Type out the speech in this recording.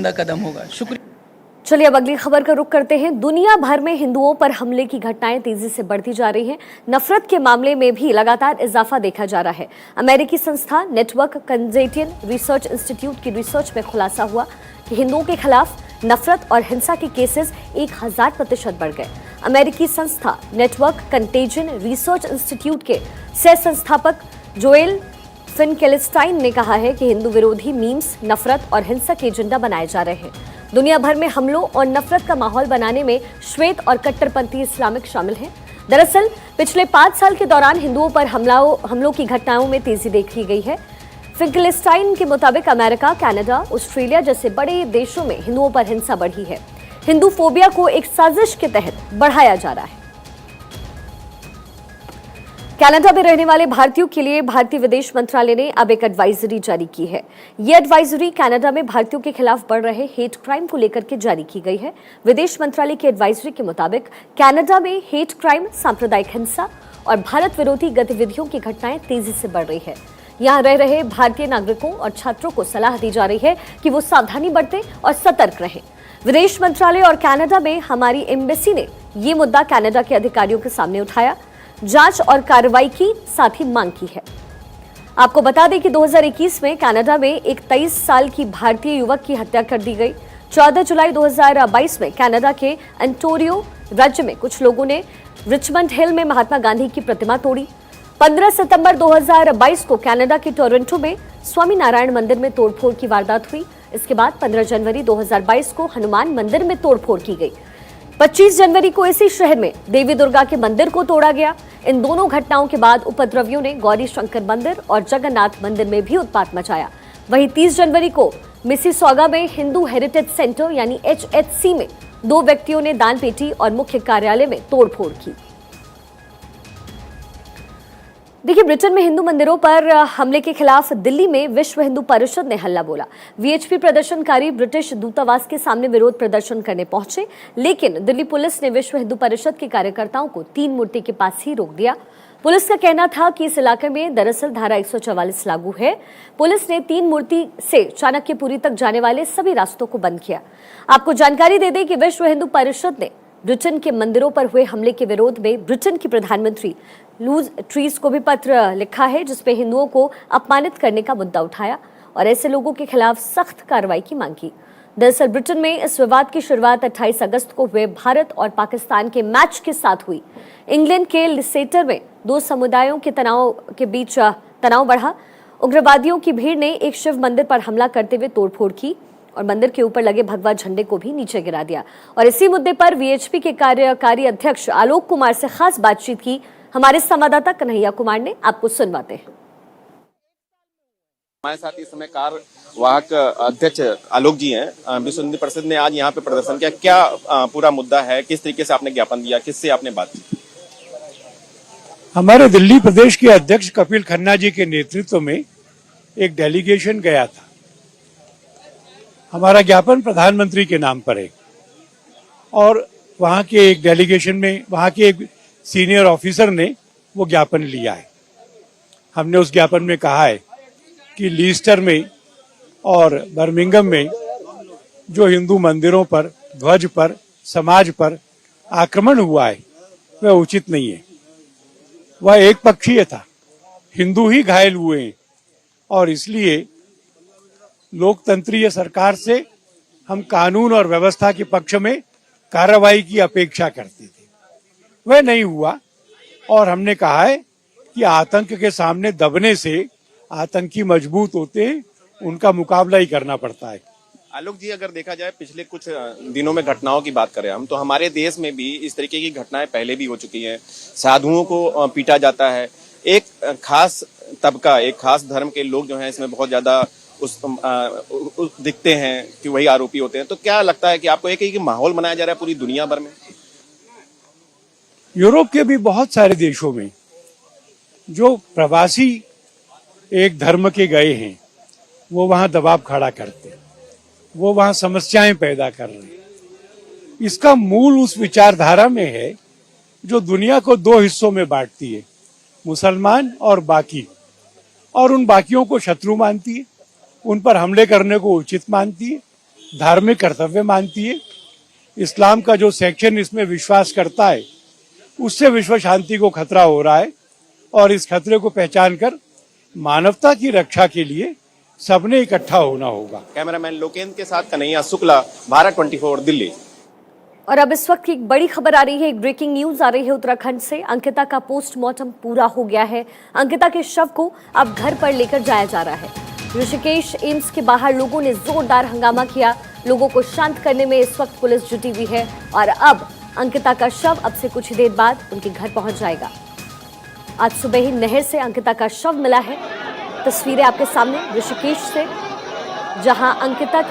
कदम होगा। शुक्रिया। चलिए अब अगली खबर का रुख करते हैं। दुनिया भर में हिंदुओं पर हमले की घटनाएं तेजी से बढ़ती जा रही हैं। नफरत के मामले में भी लगातार इजाफा देखा जा रहा है। अमेरिकी संस्था नेटवर्क कैनेडियन रिसर्च इंस्टीट्यूट की रिसर्च में खुलासा हुआ कि हिंदुओं के खिलाफ नफरत और हिंसा के केसेस 1000% बढ़ गए। अमेरिकी संस्था नेटवर्क कैनेडियन रिसर्च इंस्टीट्यूट के सह संस्थापक जोएल फिनकेलस्टाइन ने कहा है कि हिंदू विरोधी मीम्स नफरत और हिंसा के एजेंडा बनाए जा रहे हैं। दुनिया भर में हमलों और नफरत का माहौल बनाने में श्वेत और कट्टरपंथी इस्लामिक शामिल हैं। दरअसल पिछले 5 साल के दौरान हिंदुओं पर हमलों की घटनाओं में तेजी देखी गई है। फिनकेलस्टाइन के मुताबिक अमेरिका, कनाडा, ऑस्ट्रेलिया जैसे बड़े देशों में हिंदुओं पर हिंसा बढ़ी है। हिंदू फोबिया को एक साजिश के तहत बढ़ाया जा रहा है। कनाडा में रहने वाले भारतीयों के लिए भारतीय विदेश मंत्रालय ने अब एक एडवाइजरी जारी की है। ये एडवाइजरी कनाडा में भारतीयों के खिलाफ बढ़ रहे हेट क्राइम को लेकर के जारी की गई है। विदेश मंत्रालय की एडवाइजरी के मुताबिक कनाडा में हेट क्राइम, सांप्रदायिक हिंसा और भारत विरोधी गतिविधियों की घटनाएं तेजी से बढ़ रही है। यहाँ रह रहे भारतीय नागरिकों और छात्रों को सलाह दी जा रही है कि वो सावधानी बरतें और सतर्क रहें। विदेश मंत्रालय और कनाडा में हमारी एम्बेसी ने ये मुद्दा कनाडा के अधिकारियों के सामने उठाया, जांच और कार्रवाई की साथ ही मांग की है। आपको बता दें कि 2021 में कनाडा में एक 23 साल की भारतीय युवक की हत्या कर दी गई। 14 जुलाई 2022 में कनाडा के ओंटारियो राज्य में कुछ लोगों ने रिचमंड हिल में महात्मा गांधी की प्रतिमा तोड़ी। 15 सितंबर 2022 को कनाडा के टोरंटो में स्वामी नारायण मंदिर में तोड़फोड़ की वारदात हुई। इसके बाद 15 जनवरी 2022 को हनुमान मंदिर में तोड़फोड़ की गई। 25 जनवरी को इसी शहर में देवी दुर्गा के मंदिर को तोड़ा गया। इन दोनों घटनाओं के बाद उपद्रवियों ने गौरी शंकर मंदिर और जगन्नाथ मंदिर में भी उत्पात मचाया। वहीं 30 जनवरी को मिसिसॉगा में हिंदू हेरिटेज सेंटर यानी HHC में 2 व्यक्तियों ने दान पेटी और मुख्य कार्यालय में तोड़फोड़ की। देखिए, ब्रिटेन में हिंदू मंदिरों पर हमले के खिलाफ दिल्ली में विश्व हिंदू परिषद ने हल्ला बोला। वीएचपी प्रदर्शनकारी ब्रिटिश दूतावास के सामने विरोध प्रदर्शन करने पहुंचे, लेकिन दिल्ली पुलिस ने विश्व हिंदू परिषद के कार्यकर्ताओं को 3 मूर्ति के पास ही रोक दिया। पुलिस का कहना था कि इस इलाके में दरअसल धारा 144 लागू है। पुलिस ने 3 मूर्ति से चाणक्यपुरी तक जाने वाले सभी रास्तों को बंद किया। आपको जानकारी दे दें कि विश्व हिंदू परिषद ने ब्रिटेन के मंदिरों पर हुए हमले के विरोध में ब्रिटेन की प्रधानमंत्री लूज ट्रीज को भी पत्र लिखा है, जिसमें हिंदुओं को अपमानित करने का मुद्दा उठाया और ऐसे लोगों के खिलाफ सख्त कार्रवाई की मांग की। दरअसल ब्रिटेन में इस विवाद की शुरुआत 28 अगस्त को हुए भारत और पाकिस्तान के मैच के साथ हुई। इंग्लैंड के लिसेटर में 2 समुदायों के तनाव के बीच तनाव बढ़ा। उग्रवादियों की भीड़ ने एक शिव मंदिर पर हमला करते हुए तोड़फोड़ की और मंदिर के ऊपर लगे भगवा झंडे को भी नीचे गिरा दिया। और इसी मुद्दे पर वीएचपी के कार्यकारी अध्यक्ष आलोक कुमार से खास बातचीत की हमारे संवाददाता कन्हैया कुमार ने। आपको सुनवाते हैं। हमारे साथ इस समय कार्यवाहक अध्यक्ष आलोक जी हैं। विश्व हिंदू परिषद ने आज यहाँ पे प्रदर्शन किया, क्या पूरा मुद्दा है, किस तरीके से आपने ज्ञापन दिया, किससे आपने बात की? हमारे दिल्ली प्रदेश के अध्यक्ष कपिल खन्ना जी के नेतृत्व में एक डेलीगेशन गया था। हमारा ज्ञापन प्रधानमंत्री के नाम पर है और वहाँ के एक डेलीगेशन में वहाँ के एक सीनियर ऑफिसर ने वो ज्ञापन लिया है। हमने उस ज्ञापन में कहा है कि लीस्टर में और बर्मिंघम में जो हिंदू मंदिरों पर, ध्वज पर, समाज पर आक्रमण हुआ है वह उचित नहीं है। वह एक पक्षीय था, हिंदू ही घायल हुए हैं और इसलिए लोकतंत्रीय सरकार से हम कानून और व्यवस्था के पक्ष में कार्रवाई की अपेक्षा करते थे। वह नहीं हुआ और हमने कहा है कि आतंक के सामने दबने से आतंकी मजबूत होते हैं, उनका मुकाबला ही करना पड़ता है। आलोक जी, अगर देखा जाए पिछले कुछ दिनों में घटनाओं की बात करें हम, तो हमारे देश में भी इस तरीके की घटनाएं पहले भी हो चुकी हैं। साधुओं को पीटा जाता है। एक खास तबका, एक खास धर्म के लोग जो हैं इसमें बहुत ज्यादा दिखते हैं कि वही आरोपी होते हैं। तो क्या लगता है कि आपको एक माहौल बनाया जा रहा है पूरी दुनिया भर में? यूरोप के भी बहुत सारे देशों में जो प्रवासी एक धर्म के गए हैं वो वहां दबाव खड़ा करते हैं, वो वहां समस्याएं पैदा कर रहे हैं। इसका मूल उस विचारधारा में है जो दुनिया को 2 हिस्सों में बांटती है, मुसलमान और बाकी, और उन बाकियों को शत्रु मानती है, उन पर हमले करने को उचित मानती है धार्मिक कर्तव्य मानती है। इस्लाम का जो सेक्शन इसमें विश्वास करता है उससे विश्व शांति को खतरा हो रहा है और इस खतरे को पहचान कर मानवता की रक्षा के लिए सबने इकट्ठा होना होगा। कैमरामैन लोकेंद्र के साथ कन्हैया शुक्ला, भारत 24 दिल्ली। और अब इस वक्त की एक बड़ी खबर आ रही है, एक ब्रेकिंग न्यूज आ रही है उत्तराखंड से। अंकिता का पोस्टमार्टम पूरा हो गया है। अंकिता के शव को अब घर पर लेकर जाया जा रहा है। ऋषिकेश एम्स के बाहर लोगों ने जोरदार हंगामा किया। लोगों को शांत करने में इस वक्त पुलिस जुटी हुई है और अब अंकिता का शव अब से कुछ ही देर बाद उनके घर पहुंच जाएगा। आज सुबह ही नहर से अंकिता का शव मिला है। तस्वीरें आपके सामने ऋषिकेश से, जहां अंकिता के